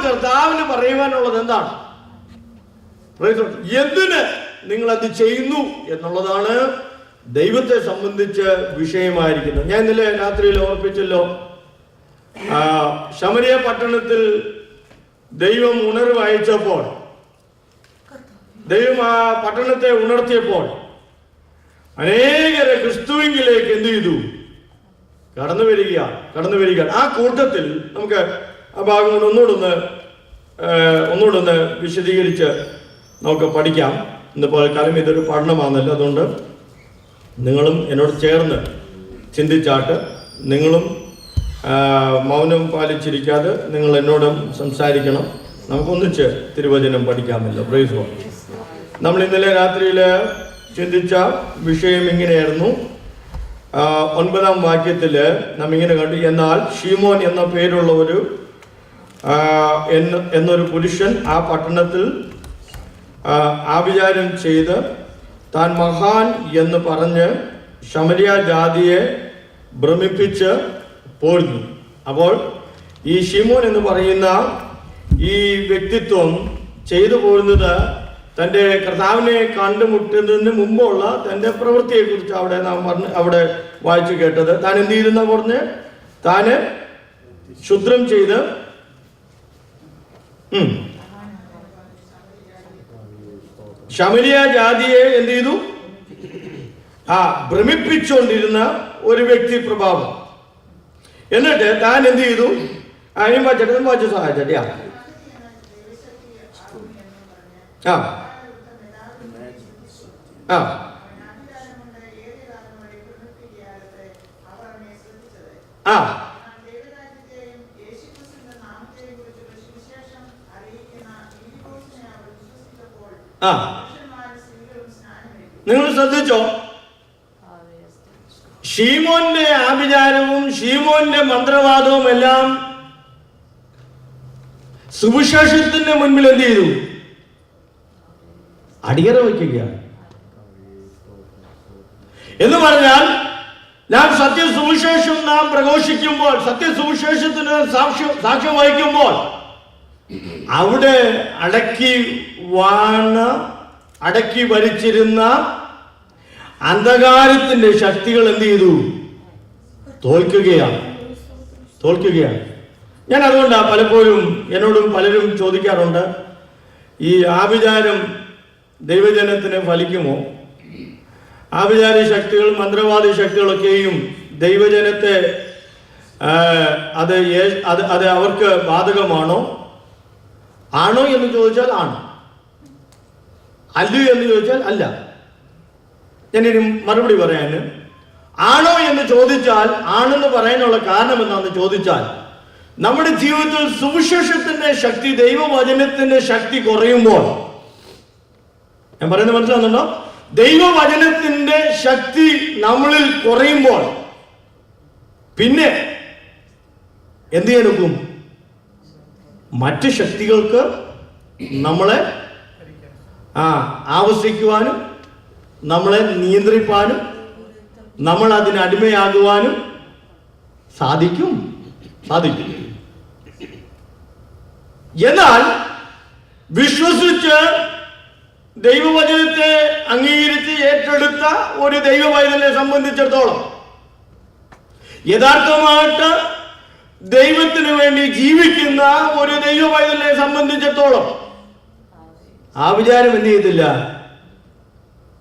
കർത്താവിന് പറയുവാനുള്ളത് എന്താണ്? എന്തിന് നിങ്ങൾ അത് ചെയ്യുന്നു എന്നുള്ളതാണ് ദൈവത്തെ സംബന്ധിച്ച് വിഷയമായിരിക്കുന്നത്. ഞാൻ ഇന്നലെ രാത്രിയിൽ ഓർപ്പിച്ചല്ലോ, ശമരിയ പട്ടണത്തിൽ ദൈവം ഉണർവ് അയച്ചപ്പോൾ, ദൈവം ആ പട്ടണത്തെ ഉണർത്തിയപ്പോൾ അനേകരെ ക്രിസ്തുവിലേക്ക് എന്ത് ചെയ്തു? കടന്നു വരിക. ആ കൂട്ടത്തിൽ നമുക്ക് ആ ഭാഗം ഒന്നുകൂടൊന്ന് വിശദീകരിച്ച് നമുക്ക് പഠിക്കാം. ഇന്നിപ്പോൾ കാലം ഇതൊരു പഠനമാണല്ലോ, അതുകൊണ്ട് നിങ്ങളും എന്നോട് ചേർന്ന് ചിന്തിച്ചാട്ട്, നിങ്ങളും മൗനം പാലിച്ചിരിക്കാതെ നിങ്ങൾ എന്നോടും സംസാരിക്കണം. നമുക്കൊന്നിച്ച് തിരുവചനം പഠിക്കാമല്ലോ. Praise God. നമ്മൾ ഇന്നലെ രാത്രിയിൽ ചിന്തിച്ച വിഷയം ഇങ്ങനെയായിരുന്നു. 9-ാം വാക്യത്തിൽ നാം ഇങ്ങനെ കണ്ടു, എന്നാൽ ഷീമോൻ എന്ന പേരുള്ള എന്നൊരു പുരുഷൻ ആ പട്ടണത്തിൽ ആഭിചാരം ചെയ്ത് താൻ മഹാൻ എന്ന് പറഞ്ഞ് ശമരിയ ജാതിയെ ഭ്രമിപ്പിച്ച് പോരുന്നു. അപ്പോൾ ഈ ഷീമോൻ എന്ന് പറയുന്ന ഈ വ്യക്തിത്വം ചെയ്തു പോരുന്നത് തൻ്റെ കർത്താവിനെ കണ്ടുമുട്ടുന്നതിന് മുമ്പുള്ള തൻ്റെ പ്രവൃത്തിയെക്കുറിച്ച് അവിടെ വായിച്ചു കേട്ടത്. താൻ എന്ത് ചെയ്തെന്നാ പറഞ്ഞ്, താന് ശുദ്രം ചെയ്ത് ശമരിയ ജാതിയെ എന്ത് ചെയ്തു? ഭ്രമിപ്പിച്ചുകൊണ്ടിരുന്ന ഒരു വ്യക്തി പ്രഭാവം. എന്നിട്ട് താൻ എന്ത് ചെയ്തു? അതിനും വായിച്ചു സഹായിച്ചാ നിങ്ങൾ ശ്രദ്ധിച്ചോ? ഷീമോന്റെ ആഭിചാരവും ഷീമോന്റെ മന്ത്രവാദവും എല്ലാം സുവിശേഷത്തിന്റെ മുൻപിൽ എന്ത് ചെയ്തു? അടിയറ വയ്ക്കുകയാണ്. എന്ന് പറഞ്ഞാൽ നാം സത്യസുവിശേഷം നാം പ്രഘോഷിക്കുമ്പോൾ, സത്യസുവിശേഷത്തിന് സാക്ഷ്യം വഹിക്കുമ്പോൾ, അവിടെ അടക്കി ഭരിച്ചിരുന്ന അന്ധകാരത്തിന്റെ ശക്തികൾ എന്ത് ചെയ്തു? തോൽക്കുകയാണ്. ഞാൻ അതുകൊണ്ടാണ് പലപ്പോഴും എന്നോടും പലരും ചോദിക്കാറുണ്ട്, ഈ ആഭിചാരം ദൈവജനത്തിന് ഫലിക്കുമോ? ആഭിചാരി ശക്തികൾ, മന്ത്രവാദി ശക്തികളൊക്കെയും ദൈവജനത്തെ അത് അവർക്ക് ബാധകമാണോ? ആണോ എന്ന് ചോദിച്ചാൽ ആണ്, അല്ലയോ എന്ന് ചോദിച്ചാൽ അല്ല. ഞാനിനി മറുപടി പറയാൻ, ആണോ എന്ന് ചോദിച്ചാൽ ആണെന്ന് പറയാനുള്ള കാരണം എന്താണെന്ന് ചോദിച്ചാൽ, നമ്മുടെ ജീവിതത്തിൽ സുവിശേഷത്തിന്റെ ശക്തി, ദൈവവചനത്തിന്റെ ശക്തി കുറയുമ്പോൾ, ഞാൻ പറയുന്നത് മനസ്സിലാകുന്നുണ്ടോ? ദൈവവചനത്തിന്റെ ശക്തി നമ്മളിൽ കുറയുമ്പോൾ പിന്നെ എന്ത് ചെയ്യാനൊക്കും? മറ്റ് ശക്തികൾക്ക് നമ്മളെ ആവസിക്കുവാനും നമ്മളെ നിയന്ത്രിപ്പാനും നമ്മൾ അതിന് അടിമയാകുവാനും സാധിക്കും. എന്നാൽ വിശ്വസിച്ച് ദൈവവചനത്തെ അംഗീകരിച്ച് ഏറ്റെടുത്ത ഒരു ദൈവവൈതലിനെ സംബന്ധിച്ചിടത്തോളം, യഥാർത്ഥമായിട്ട് ദൈവത്തിന് വേണ്ടി ജീവിക്കുന്ന ഒരു ദൈവവൈതലിനെ സംബന്ധിച്ചിടത്തോളം ആ വിചാരം എന്ത് ചെയ്തില്ല?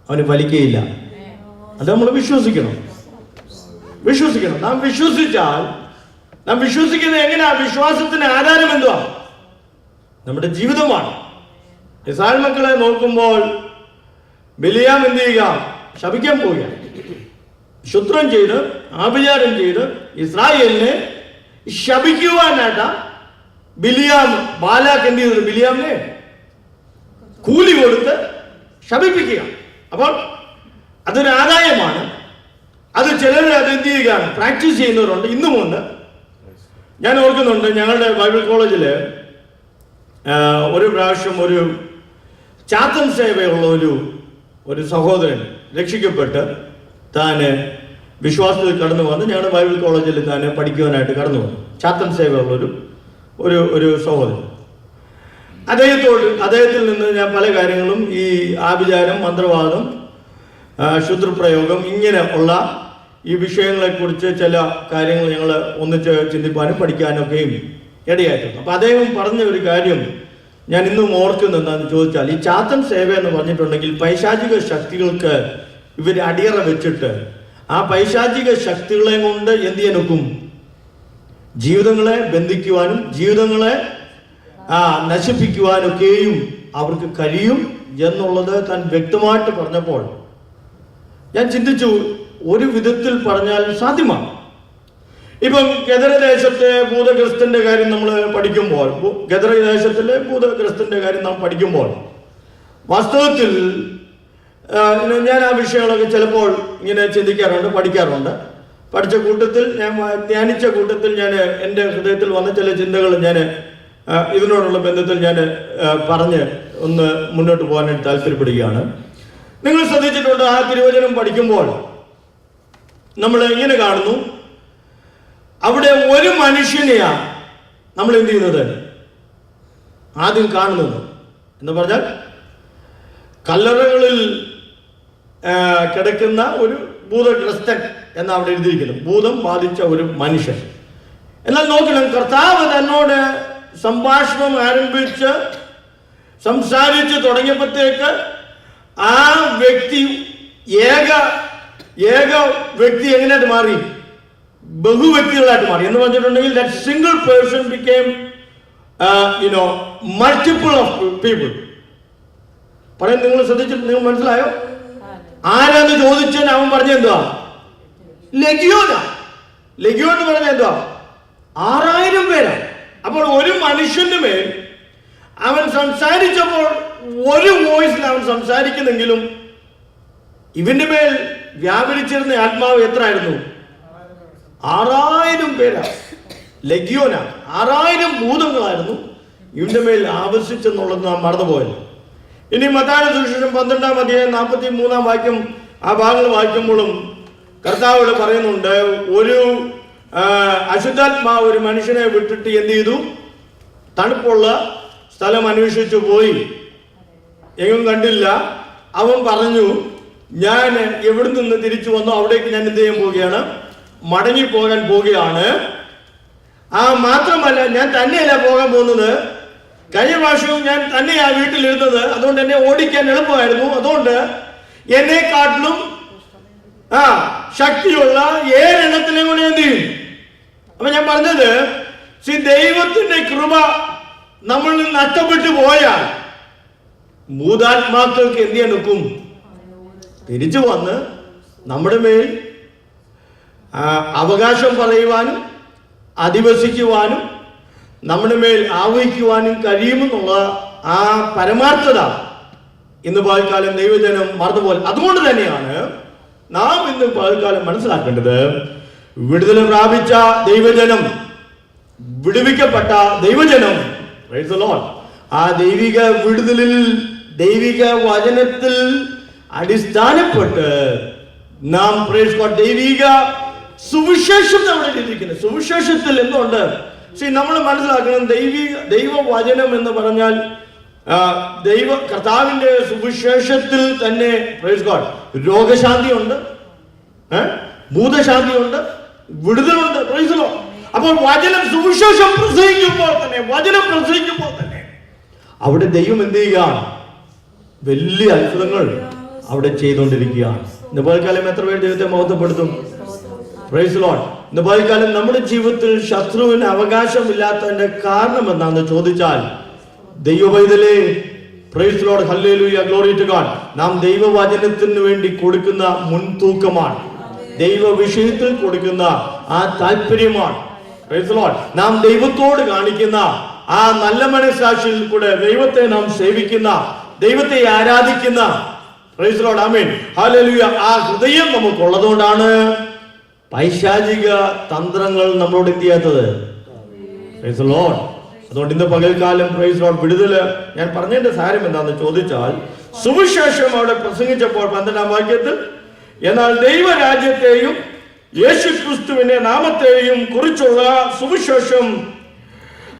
അവന് ഫലിക്കുകയില്ല. അത് നമ്മൾ വിശ്വസിക്കണം. നാം വിശ്വസിച്ചാൽ, നാം വിശ്വസിക്കുന്നത് എങ്ങനെയാ? വിശ്വാസത്തിന് ആധാരം എന്തുവാ? നമ്മുടെ ജീവിതമാണ്. ഇസ്രായേൽ മക്കളെ നോക്കുമ്പോൾ ബിലിയാം എന്ത് ചെയ്യുക? ശപിക്കാൻ പോവുക. ശുദ്രം ചെയ്ത് ആഭിചാരം ചെയ്ത് ഇസ്രായേലിനെ ശപിക്കുവാനായിട്ടാ ബാലാക്ക് എന്ത് ചെയ്തത്? ബിലിയാമിനെ കൂലി കൊടുത്ത് ശപിപ്പിക്കുക. അപ്പോൾ അതൊരു ആദായമാണ്. അത് ചിലർ അത് എന്ത് ചെയ്യുകയാണ്? പ്രാക്ടീസ് ചെയ്യുന്നവരുണ്ട്, ഇന്നുമുണ്ട്. ഞാൻ ഓർക്കുന്നുണ്ട്, ഞങ്ങളുടെ ബൈബിൾ കോളേജിൽ ഒരു പ്രാവശ്യം ഒരു ചാത്തൻ സേവയുള്ള ഒരു സഹോദരൻ രക്ഷിക്കപ്പെട്ട് താന് വിശ്വാസത്തിൽ കടന്നു വന്ന് ഞങ്ങളുടെ ബൈബിൾ കോളേജിൽ താന് പഠിക്കുവാനായിട്ട് കടന്നു വന്നു. ചാത്തൻ സേവയുള്ള ഒരു സഹോദരൻ. അദ്ദേഹത്തിൽ നിന്ന് ഞാൻ പല കാര്യങ്ങളും ഈ ആഭിചാരം, മന്ത്രവാദം, ക്ഷുദ്രപ്രയോഗം ഇങ്ങനെ ഉള്ള ഈ വിഷയങ്ങളെക്കുറിച്ച് ചില കാര്യങ്ങൾ ഞങ്ങൾ ഒന്നിച്ച് ചിന്തിപ്പാനും പഠിക്കാനൊക്കെയും ഇടയായിട്ടുണ്ട്. അപ്പം അദ്ദേഹം പറഞ്ഞ ഒരു കാര്യം ഞാൻ ഇന്നും ഓർക്കുന്നത് എന്താണെന്ന് ചോദിച്ചാൽ, ഈ ചാത്തൻ സേവ എന്ന് പറഞ്ഞിട്ടുണ്ടെങ്കിൽ പൈശാചിക ശക്തികൾക്ക് ഇവർ അടിയറ വെച്ചിട്ട് ആ പൈശാചിക ശക്തികളെ കൊണ്ട് എന്ത് ചെയ്യാനൊക്കും? ജീവിതങ്ങളെ ബന്ധിക്കുവാനും ജീവിതങ്ങളെ നശിപ്പിക്കുവാനൊക്കെയും അവർക്ക് കഴിയും എന്നുള്ളത് താൻ വ്യക്തമായിട്ട് പറഞ്ഞപ്പോൾ ഞാൻ ചിന്തിച്ചു, ഒരു വിധത്തിൽ പറഞ്ഞാൽ സാധ്യമാണ്. ഇപ്പം ഗദരദേശത്തെ ഭൂതഗ്രസ്തന്റെ കാര്യം നമ്മൾ പഠിക്കുമ്പോൾ, ഗദരദേശത്തിലെ ഭൂതഗ്രസ്തന്റെ കാര്യം നാം പഠിക്കുമ്പോൾ വാസ്തവത്തിൽ ഞാൻ ആ വിഷയങ്ങളൊക്കെ ചിലപ്പോൾ ഇങ്ങനെ ചിന്തിക്കാറുണ്ട്, പഠിക്കാറുണ്ട്. പഠിച്ച കൂട്ടത്തിൽ, ഞാൻ ധ്യാനിച്ച കൂട്ടത്തിൽ ഞാൻ എൻ്റെ ഹൃദയത്തിൽ വന്ന ചില ചിന്തകൾ ഞാൻ ഇതിനോടുള്ള ബന്ധത്തിൽ ഞാൻ പറഞ്ഞ് ഒന്ന് മുന്നോട്ട് പോകാനായിട്ട് താല്പര്യപ്പെടുകയാണ്. നിങ്ങൾ ശ്രദ്ധിച്ചിട്ടുണ്ട്, ആ തിരുവചനം പഠിക്കുമ്പോൾ നമ്മൾ ഇങ്ങനെ കാണുന്നു, അവിടെ ഒരു മനുഷ്യനെയാണ് നമ്മൾ എന്ത് ചെയ്യുന്നത്? ആദ്യം കാണുന്നത് എന്ന് പറഞ്ഞാൽ കല്ലറകളിൽ കിടക്കുന്ന ഒരു ഭൂതഗ്രസ്തൻ എന്ന് അവിടെ എഴുതിയിരിക്കുന്നു, ഭൂതം ബാധിച്ച ഒരു മനുഷ്യൻ. എന്നാൽ നോക്കണം, കർത്താവ് തന്നോട് സംഭാഷണം ആരംഭിച്ച് സംസാരിച്ച് തുടങ്ങിയപ്പോഴത്തേക്ക് ആ വ്യക്തി ഏക വ്യക്തി എങ്ങനെയായിട്ട് മാറി? ബഹുവ്യക്തികളായിട്ട് മാറി. എന്ന് പറഞ്ഞിട്ടുണ്ടെങ്കിൽ that single person became multiple of people. പറയാൻ നിങ്ങൾ ശ്രദ്ധിച്ചിട്ട് നിങ്ങൾ മനസ്സിലായോ? ആരാന്ന് ചോദിച്ചാൽ അവൻ പറഞ്ഞ എന്തുവാ? ലഗിയോൻ എന്ന് പറഞ്ഞ എന്തുവാ? 6000 പേരാണ്. അപ്പോൾ ഒരു മനുഷ്യന്റെ മേൽ അവൻ സംസാരിച്ചപ്പോൾ ഒരു വോയിസിൽ അവൻ സംസാരിക്കുന്നെങ്കിലും ഇവന്റെ മേൽ വ്യാപരിച്ചിരുന്ന ആത്മാവ് എത്ര ആയിരുന്നു? 6000 പേരാണ്. ലഗിയോനാണ്. 6000 ഭൂതങ്ങളായിരുന്നു ഇവന്റെ മേൽ ആവശ്യിച്ചെന്നുള്ളത് നാം മറന്നുപോയത്. ഇനി മത്തായിയുടെ സുവിശേഷം 12-ാം അധ്യായം 43-ാം വാക്യം, ആ ഭാഗങ്ങൾ വായിക്കുമ്പോഴും കർത്താവ് പറയുന്നുണ്ട്, ഒരു അശുദ്ധാത്മാവ് ഒരു മനുഷ്യനെ വിട്ടിട്ട് എന്ത് ചെയ്തു? തണുപ്പുള്ള സ്ഥലം അന്വേഷിച്ചു പോയി, എങ്ങും കണ്ടില്ല. അവൻ പറഞ്ഞു, ഞാൻ എവിടെ നിന്ന് തിരിച്ചു വന്നു അവിടേക്ക് ഞാൻ എന്ത് ചെയ്യാൻ പോവുകയാണ്? മടങ്ങിപ്പോകാൻ പോവുകയാണ്. മാത്രമല്ല, ഞാൻ തന്നെയല്ല പോകാൻ പോകുന്നത്, കഴിഞ്ഞ പ്രാവശ്യവും ഞാൻ തന്നെയാ വീട്ടിലിരുന്നത്, അതുകൊണ്ട് എന്നെ ഓടിക്കാൻ എളുപ്പമായിരുന്നു. അതുകൊണ്ട് എന്നെക്കാട്ടിലും ശക്തിയുള്ള 7 എണ്ണത്തിനെ കൂടെ എന്ത് ചെയ്യും? അപ്പൊ ഞാൻ പറഞ്ഞത്, ദൈവത്തിന്റെ കൃപ നമ്മൾ നഷ്ടപ്പെട്ടു പോയാൽ ഭൂതാത്മാക്കൾക്ക് എന്ത് ചെയ്യാൻ ഒക്കും? തിരിച്ചു വന്ന് നമ്മുടെ മേൽ അവകാശം പറയുവാനും അധിവസിക്കുവാനും നമ്മുടെ മേൽ ആവഹിക്കുവാനും കഴിയുമെന്നുള്ള ആ പരമാർത്ഥത ഇന്ന് പകൽക്കാലം ദൈവജനം മറന്നുപോലെ. അതുകൊണ്ട് തന്നെയാണ് നാം ഇന്ന് പകൽക്കാലം മനസ്സിലാക്കേണ്ടത്, വിടുതൽ പ്രാപിച്ച ദൈവജനം, വിടുവിക്കപ്പെട്ട ദൈവജനം, ആ ദൈവിക വിടുതലിൽ, ദൈവിക വചനത്തിൽ അടിസ്ഥാനപ്പെട്ട് നാം ദൈവിക സുവിശേഷം നമ്മുടെ ഇരിക്കുന്നത്. സുവിശേഷത്തിൽ എന്തുണ്ട്? നമ്മൾ മനസ്സിലാക്കണം, ദൈവവചനം എന്ന് പറഞ്ഞാൽ കർത്താവിന്റെ സുവിശേഷത്തിൽ തന്നെ രോഗശാന്തിയുണ്ട്, ഭൂതശാന്തിയുണ്ട്, വിടുതലുണ്ട്. അപ്പോൾ സുവിശേഷം പ്രസംഗിക്കുമ്പോൾ തന്നെ അവിടെ ദൈവം എന്ത് ചെയ്യുകയാണ്? വലിയ അത്ഭുതങ്ങൾ അവിടെ ചെയ്തുകൊണ്ടിരിക്കുകയാണ്. ഇന്ന് പകൽക്കാലം എത്ര പേര് ദൈവത്തെ മഹത്വപ്പെടുത്തും? Praise Lord. ഇന്ന് പകൽക്കാലം നമ്മുടെ ജീവിതത്തിൽ ശത്രുവിന് അവകാശമില്ലാത്തതിന്റെ കാരണം എന്താണെന്ന് ചോദിച്ചാൽ, ദൈവവൈതലേ, praise Lord, hallelujah, glory to God, നാം ദൈവവചനത്തിന് വേണ്ടി കൊടുക്കുന്ന മുൻതൂക്കമാണ്, ദൈവ വിഷയത്തിൽ കൊടുക്കുന്ന ആ താല്പര്യമാണ്. Praise Lord. നാം ദൈവത്തോട് കാണിക്കുന്ന ആ നല്ല മനസ്സാക്ഷിയിൽ കൂടെ ദൈവത്തെ നാം സേവിക്കുന്ന, ദൈവത്തെ ആരാധിക്കുന്ന, പ്രൈസ് ലോർഡ്, ആമേൻ, ഹല്ലേലൂയ, ആ ഹൃദയം നമുക്കുള്ളതുകൊണ്ടാണ് പൈശാചിക തന്ത്രങ്ങൾ നമ്മളോട് എന്ത് ചെയ്യാത്തത്. Praise Lord. അതുകൊണ്ട് ഇന്ന് പകൽക്കാലം പ്രൈസ് ലോർഡ് വിടുതല് ഞാൻ പറഞ്ഞതിന്റെ സാരം എന്താണെന്ന് ചോദിച്ചാൽ, സുവിശേഷം അവിടെ പ്രസംഗിച്ചപ്പോൾ 12-ാം വാക്യത്തിൽ, എന്നാൽ ദൈവരാജ്യത്തെയും യേശുക്രിസ്തുവിന്റെ നാമത്തെയും കുറിച്ചുള്ള സുവിശേഷം